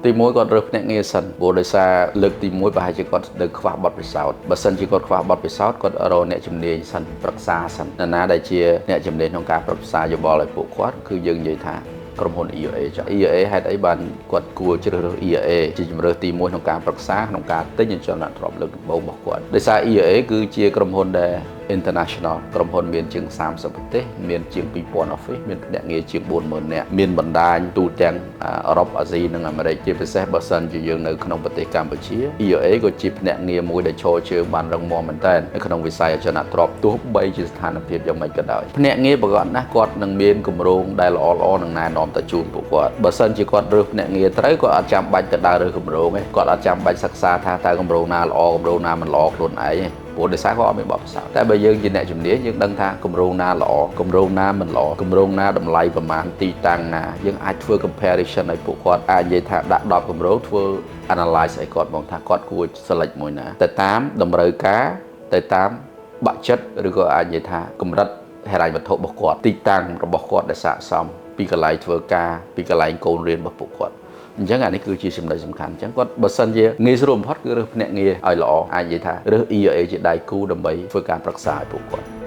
ទី1គាត់រើសភ្នាក់ងារសិនព្រោះដោយសារលើកទី1ប្រហែលជាគាត់នៅខ្វះបទពិសោធន៍បើសិនជាគាត់ខ្វះបទពិសោធន៍គាត់រកអ្នកជំនាញសិនប្រឹក្សាសិនណាដែលជាអ្នកជំនាញក្នុងការប្រឹក្សាយោបល់ឲ្យពួកគាត់គឺយើងនិយាយថាក្រុមហ៊ុន EOA ចុះ EOA ហេតុអីបានគាត់គួរជ្រើសរើស EOA ជាជម្រើសទី1ក្នុងការប្រឹក្សាក្នុងការទិញអចលនទ្រព្យលើកដំបូងរបស់គាត់ដោយសារ EOA គឺជាក្រុមហ៊ុនដែល international ក្រុមហ៊ុនមានជាង30ប្រទេសមានជាង2000 office មានភ្នាក់ងារជាង40000នាក់មានបណ្ដាញទូទាំងអឺរ៉ុបអាស៊ីនិងអាមេរិកជាពិសេសបើសិនជាយើងនៅក្នុងប្រទេសកម្ពុជា EOA ក៏ជាភ្នាក់ងារមួយដែលឈរជើងបានរឹងមាំមែនទែននៅក្នុងវិស័យអចលនទ្រព្យទោះបីជាស្ថានភាពយ៉ាងម៉េចក៏ដោយភ្នាក់ងារប្រកបណាស់គាត់នឹងមានគម្រោងដែលល្អៗនឹងណែនាំទៅជូនពួកគាត់បើសិនជាគាត់រើសភ្នាក់ងារត្រូវគាត់អត់ចាំបាច់ទៅដើររើសគម្រោងទេគាត់អត់ចាំបាច់សិក្សាថាតើគម្រោងណាល្អគម្រោងណាមិនល្អខ្លួនឯងទេព្រោះដោយសារគាត់អត់មានបទពិសោធន៍តែបើយើងជាអ្នកជំនាញយើងដឹងថាគម្រោងណាល្អគម្រោងណាមិនល្អគម្រោងណាតម្លៃប្រមាណទីតាំងណាយើងអាចធ្វើ comparison ឲ្យពួកគាត់អាចនិយាយថាដាក់10គម្រោងធ្វើ analyze ឲ្យគាត់មកថាគាត់គួរ select មួយណាទៅតាមតម្រូវការទៅតាម budget ឬក៏អាចនិយាយថាកម្រិតហិរញ្ញវត្ថុរបស់គាត់ទីតាំងរបស់គាត់ដែលស័ក្តិសមពីកន្លែងធ្វើការពីកន្លែងកូនរៀនរបស់ពួកគាត់អញ្ចឹងអានេះគឺជាចំណុចសំខាន់អញ្ចឹងគាត់បើសិនជាងាយស្រួលបំផុតគឺរើសភ្នាក់ងារឲ្យល្អអាចនិយាយថារើស EOA ជាដៃគូដើម្បីធ្វើការប្រឹក្សាឲ្យពួកគាត់